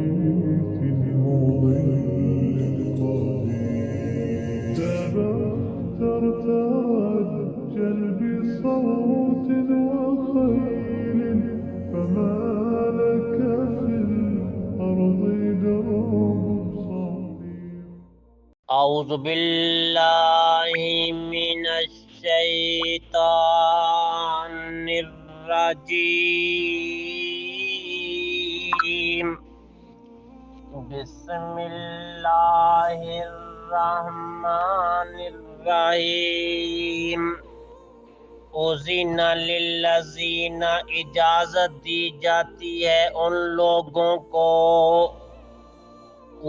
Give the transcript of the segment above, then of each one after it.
في المظل الظليل تبختر ترجل بصوت وخيل فما لك في الأرض درب صغير. اعوذ باللہ من الشیطان الرجیم بسم اللہ الرحمن الرحیم اذن للذین اجازت دی جاتی ہے ان لوگوں کو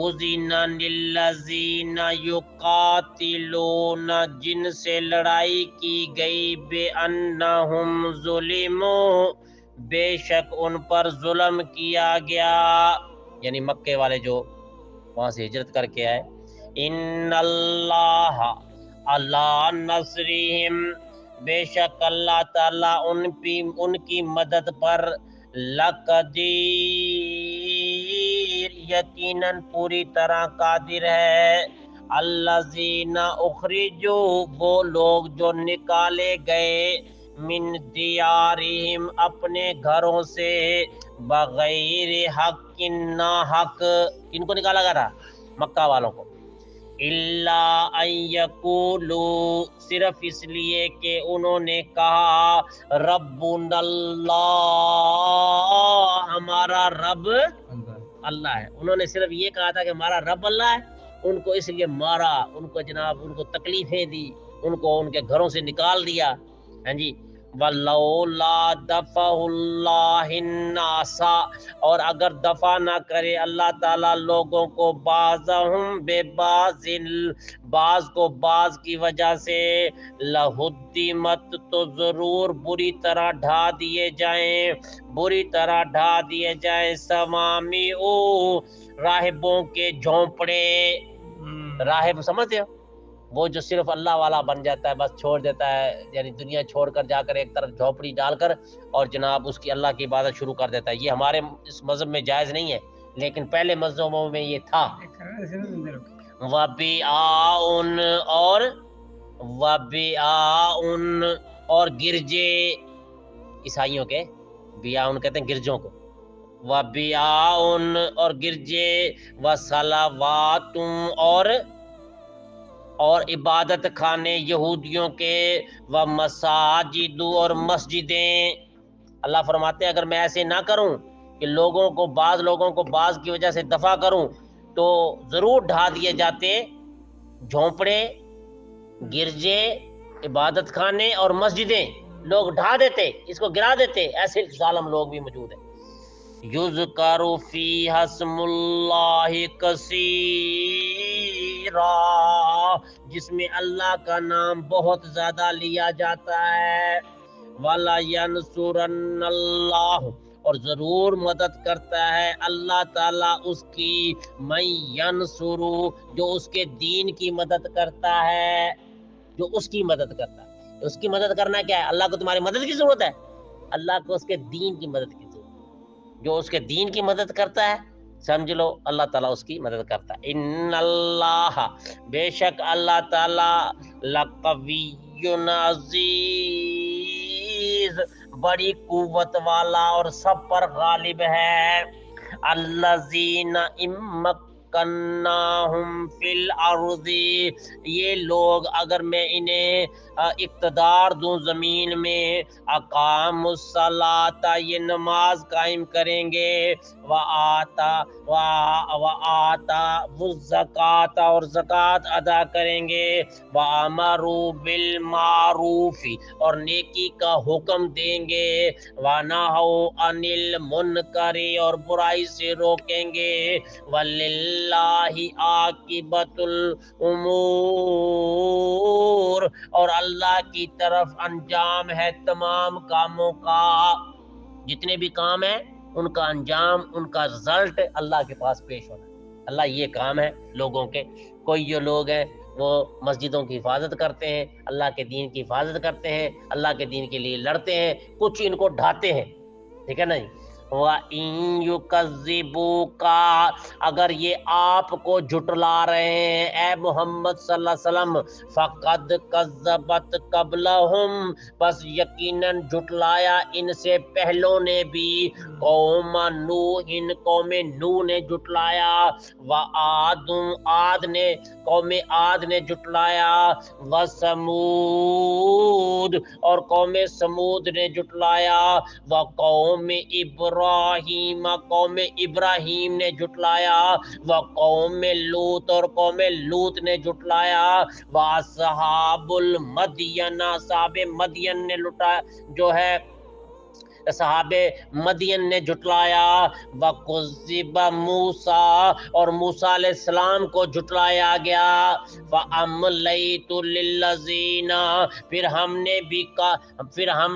اذن للذین یقاتلون جن سے لڑائی کی گئی بے انہم ظلموا بے شک ان پر ظلم کیا گیا، یعنی مکے والے جو وہاں سے ہجرت کر کے آئے. ان اللہ علی نصرہم بے شک اللہ تعالیٰ ان کی مدد پر لقدیر یقیناً پوری طرح قادر ہے. الذین اخرجوا وہ لوگ جو نکالے گئے من دیارہم اپنے گھروں سے بغیر حق نا حق. کن کو نکالا گیا تھا؟ مکہ والوں کو. الا ان یقولوا صرف اس لیے کہ انہوں نے کہا ربنا اللہ ہمارا رب اللہ ہے. انہوں نے صرف یہ کہا تھا کہ ہمارا رب اللہ ہے، ان کو اس لیے مارا، ان کو جناب ان کو تکلیفیں دی، ان کو ان کے گھروں سے نکال دیا. ہاں جی. وَلَوْلَا دَفْعُ اللَّهِ النَّاسَ اور اگر دفع نہ کرے اللہ تعالیٰ لوگوں کو بعضهم ببعض بعض کو بعض کی وجہ سے لَهُدِّمَتْ تو ضرور بری طرح ڈھا دیے جائیں صَوَامِعُ راہبوں کے جھونپڑے. راہب سمجھتے ہو؟ وہ جو صرف اللہ والا بن جاتا ہے، بس چھوڑ دیتا ہے، یعنی دنیا چھوڑ کر جا کر ایک طرف جھونپڑی ڈال کر اور جناب اس کی اللہ کی عبادت شروع کر دیتا ہے. یہ ہمارے اس مذہب میں جائز نہیں ہے، لیکن پہلے مذہبوں میں یہ تھا. وَبِعَاءٌ اور گرجے، عیسائیوں کے بیاؤن کہتے ہیں گرجوں کو. وَبِعَاءٌ اور گرجے، وَصَلَوَاتٌ اور عبادت خانے یہودیوں کے، وَمَسَاجِدُ اور مسجدیں. اللہ فرماتے ہیں اگر میں ایسے نہ کروں کہ بعض لوگوں کو بعض کی وجہ سے دفع کروں تو ضرور ڈھا دیے جاتے جھونپڑے، گرجے، عبادت خانے اور مسجدیں. لوگ ڈھا دیتے، اس کو گرا دیتے. ایسے ظالم لوگ بھی موجود ہیں. یذکر فیہا اسم اللہ کثیرا جس میں اللہ کا نام بہت زیادہ لیا جاتا ہے. وَلَيَنْصُرَنَّ اللَّهُ اور ضرور مدد کرتا ہے اللہ تعالیٰ اس کی مَن يَنْصُرُ جو اس کے دین کی مدد کرتا ہے. اس کی مدد کرنا کیا ہے؟ اللہ کو تمہاری مدد کی ضرورت ہے، اللہ کو اس کے دین کی مدد کی ضرورت ہے. جو اس کے دین کی مدد کرتا ہے سمجھ لو اللہ تعالیٰ اس کی مدد کرتا ہے. ان اللہ بے شک اللہ تعالیٰ لقوی عزیز بڑی قوت والا اور سب پر غالب ہے. الذین امکناہم فی الارض یہ لوگ اگر میں انہیں اقتدار دوں زمین میں، اقام الصلاۃ یہ نماز قائم کریں گے، وآتا الزکاۃ اور زکوٰۃ ادا کریں گے، وامروا بالمعروف اور نیکی کا حکم دیں گے، ونہوا عن المنکر اور برائی سے روکیں گے، وللہ عاقبۃ الامور اور اللہ کی طرف انجام ہے تمام کاموں کا. جتنے بھی کام ہیں ان کا انجام، ان کا رزلٹ اللہ کے پاس پیش ہونا ہے. اللہ یہ کام ہے لوگوں کے. کوئی جو لوگ ہیں وہ مسجدوں کی حفاظت کرتے ہیں، اللہ کے دین کی حفاظت کرتے ہیں، اللہ کے دین کے لیے لڑتے ہیں، کچھ ان کو ڈھاتے ہیں، ٹھیک ہے نا جی. وَإِن يُكَذِّبُوكَ اگر یہ آپ کو جھٹلا رہے ہیں اے محمد صلی اللہ علیہ وسلم، فَقَدْ كَذَّبَتْ قَبْلَهُمْ بس یقیناً جھٹلایا ان سے پہلوں نے بھی، قوم نوح قوم نوح نے جھٹلایا، قوم عاد نے جھٹلایا، وَثَمُودَ اور قوم سمود نے جھٹلایا، وقوم ابراہیم قوم ابراہیم نے جھٹلایا، وقوم لوط اور قوم لوط نے جھٹلایا، واصحاب المدین صحاب مدین نے لٹایا جو ہے صحاب مدین نے جھٹلایا، وَكُذِّبَ موسیٰ اور موسیٰ علیہ السلام کو جھٹلایا گیا، فَأَمْلَيْتُ لِلَّذِينَ پھر ہم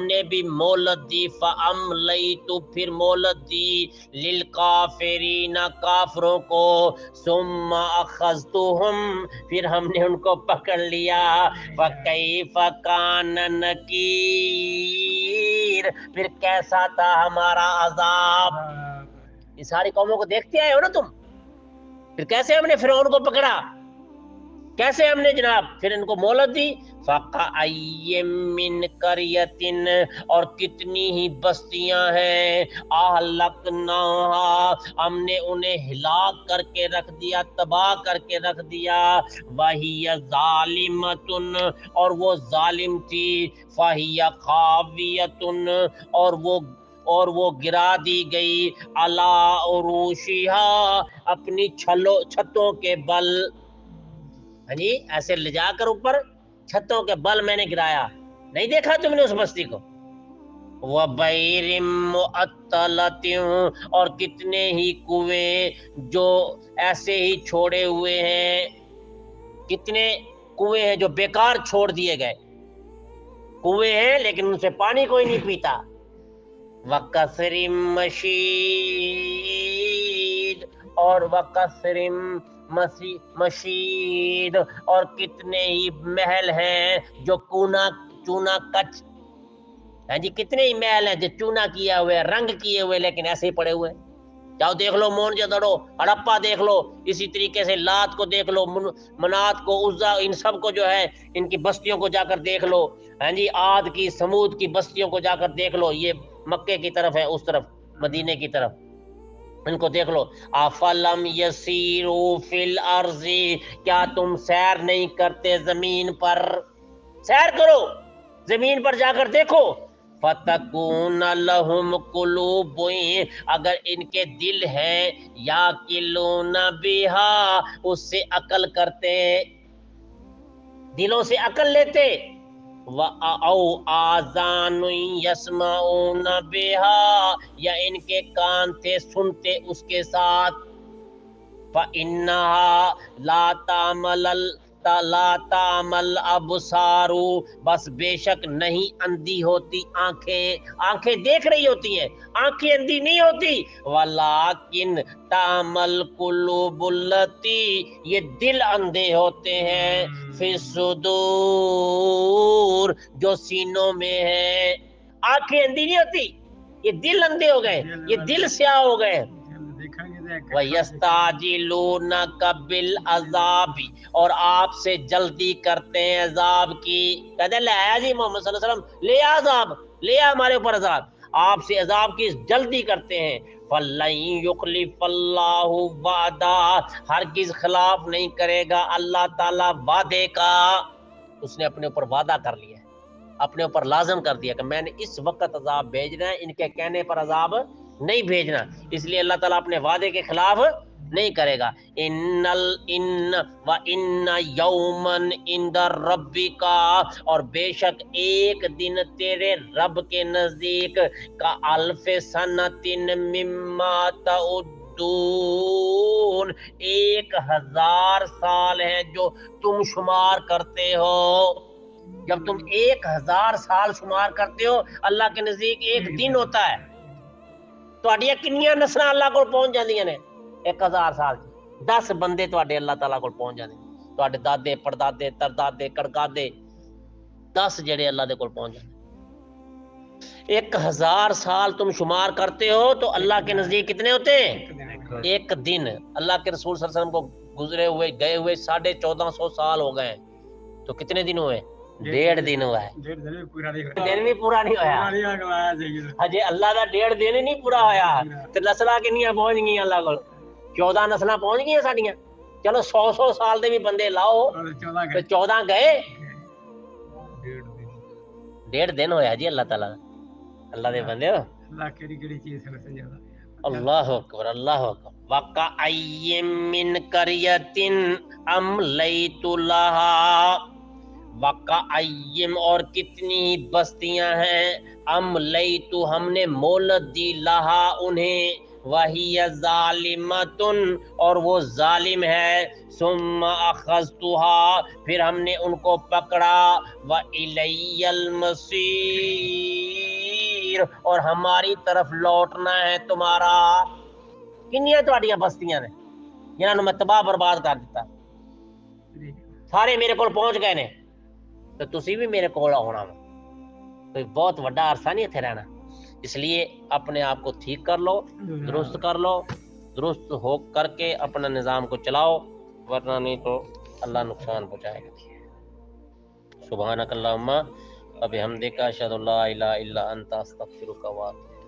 نے بھی مہلت دی، فَأَمْلَيْتُ پھر مہلت دی، لِلْكَافِرِينَ کافروں کو، ثُمَّ أَخَذْتُهُمْ پھر ہم نے ان کو پکڑ لیا، فَكَيْفَ كَانَ نَكِيرٌ پھر کیسا تھا ہمارا عذاب۔ یہ ساری قوموں کو دیکھتے آئے ہو نا تم، پھر کیسے ہم نے فرعون کو پکڑا، کیسے ہم نے جناب پھر ان کو مہلت دی، فَقَأَيٍّ مِّن قَرْيَةٍ اور کتنی ہی بستیاں ہیں، أَهْلَكْنَاهَا ہم نے انہیں ہلاک کر کے رکھ دیا، تباہ کر کے رکھ دیا، وَهِيَ ظَالِمَةٌ اور وہ ظالم تھی، فَهِيَ خَاوِيَةٌ اور وہ گرا دی گئی، عَلَىٰ عُرُوشِهَا اپنی چھتوں کے بل، ہاں جی ایسے لے جا کر اوپر چھتوں کے بل میں نے گرایا، نہیں دیکھا تم نے اس بستی کو، وَبَئْرٍ مُعَطَّلَةٍ اور کتنے ہی کنویں جو ایسے ہی چھوڑے ہوئے ہیں، کتنے کنویں ہیں جو بیکار چھوڑ دیے گئے، کنویں ہیں لیکن ان سے پانی کوئی نہیں پیتا، وَقَصْرٍ مَشِيدٍ اور وَقَصْرٍ مشید اور کتنے ہی محل ہیں جو چونا کچ، ہاں جی کتنے ہی محل ہیں جو چونا کیا ہوئے، رنگ کیے ہوئے لیکن ایسے ہی پڑے ہوئے، جاؤ دیکھ لو مونجودڑو ہڑپا دیکھ لو، اسی طریقے سے لات کو دیکھ لو، منات کو، عزا، ان سب کو جو ہے ان کی بستیوں کو جا کر دیکھ لو، ہاں جی عاد کی سمود کی بستیوں کو جا کر دیکھ لو، یہ مکے کی طرف ہے، اس طرف مدینے کی طرف، ان کو دیکھ لو، افلم یسیروا فی الارض کیا تم سیر نہیں کرتے زمین پر، سیر کرو زمین پر جا کر دیکھو، فتکون لہم قلوب اگر ان کے دل ہیں، یاقلون بہا اس سے عقل کرتے، دلوں سے عقل لیتے، او آذان یسمعون بہا یا ان کے کان تھے سنتے اس کے ساتھ، فإنها لا تعمل ابصار بس بے شک نہیں اندھی ہوتی آنکھیں دیکھ رہی ہوتی ہیں، آنکھیں اندھی نہیں ہوتی، ولکن تعمل قلوب التی یہ دل اندھے ہوتے ہیں، فی الصدور جو سینوں میں ہے، آنکھیں اندھی نہیں ہوتی، یہ دل اندھے ہو گئے، یہ دل سیاہ ہو گئے، وَيَسْتَعْجِلُونَكَ بِالْعَذَابِ اور آپ سے جلدی کرتے ہیں عذاب کی، کہتے ہیں لے آیا جی محمد صلی اللہ علیہ وسلم، لے آ عذاب، لے آ ہمارے اوپر عذاب، آپ سے عذاب کی جلدی کرتے ہیں، فَلَن يُخْلِفَ اللَّهُ وَعْدَهُ ہرگز خلاف نہیں کرے گا اللہ تعالیٰ وعدے کا، اس نے اپنے اوپر وعدہ کر لیا ہے، اپنے اوپر لازم کر دیا کہ میں نے اس وقت عذاب بھیجنا ہے، ان کے کہنے پر عذاب نہیں بھیجنا، اس لیے اللہ تعالیٰ اپنے وعدے کے خلاف نہیں کرے گا، ان یومن عند ربک اور بے شک ایک دن تیرے رب کے نزدیک کا الف سنۃ مما تعدون 1000 سال ہے جو تم شمار کرتے ہو، جب تم 1000 سال شمار کرتے ہو اللہ کے نزدیک ایک دن ہوتا ہے، تواڈیاں کنیاں نسلاں اللہ کو پہنچ جاندیاں نے 1000 سال 10 بندے تواڈے اللہ تعالیٰ کو پہنچ جاندے، تواڈے دادے پردادے تردادے کڑکادے 10 جڑے اللہ دے کول پہنچ جاندے، 1000 سال تم شمار کرتے ہو تو اللہ کے نزدیک کتنے ہوتے ہیں؟ ایک دن۔ اللہ کے رسول صلی اللہ علیہ وسلم کو گزرے ہوئے گئے ہوئے 1450 سال ہو گئے، تو کتنے دن ہوئے؟ 1.5 دن ہوا ہے، دن بھی پورا نہیں ہویا ہجے اللہ دا 1.5 دن ہی نہیں پورا ہویا تے نسلاں کنیاں پہنچ گئیاں اللہ کول؟ 14 نسلاں پہنچ گئیاں ساڈیاں۔ چلو 100 سال دے بھی بندے لاؤ تے 14 گئے، 1.5 دن ہویا جی اللہ تعالیٰ اللہ دے بندے ہو۔ اللہ اکبر اللہ اکبر۔ وَكَأَيٍّ مِّن قَرْيَةٍ أَمْلَيْتُ لَهَا، وَكَأَيٍّ اور کتنی ہی بستیاں ہیں، أَمْلَيْتُ ہم نے مہلت دی، لہا انہیں، وَهِيَ ظَالِمَةٌ اور وہ ظالم ہے، ثُمَّ أَخَذْتُهَا پھر ہم نے ان کو پکڑا، وَإِلَيَّ الْمَصِيرُ اور ہماری طرف لوٹنا ہے تمہارا۔ کنیاں تہاڈیاں بستیاں نے جنہاں نوں میں تباہ برباد کر دیتا، سارے میرے کول پہنچ گئے نے، تو تسی بھی میرے کول آنا وا، کوئی بہت وڈا عرصہ نہیں اتنے رہنا۔ اس لیے اپنے آپ کو ٹھیک کر لو، درست کر لو، درست ہو کر کے اپنا نظام کو چلاؤ، ورنہ نہیں تو اللہ نقصان پہنچائے گا۔ سبحانک اللہم وبحمدک اشہد ان لا الہ الا انت استغفرک و اتوب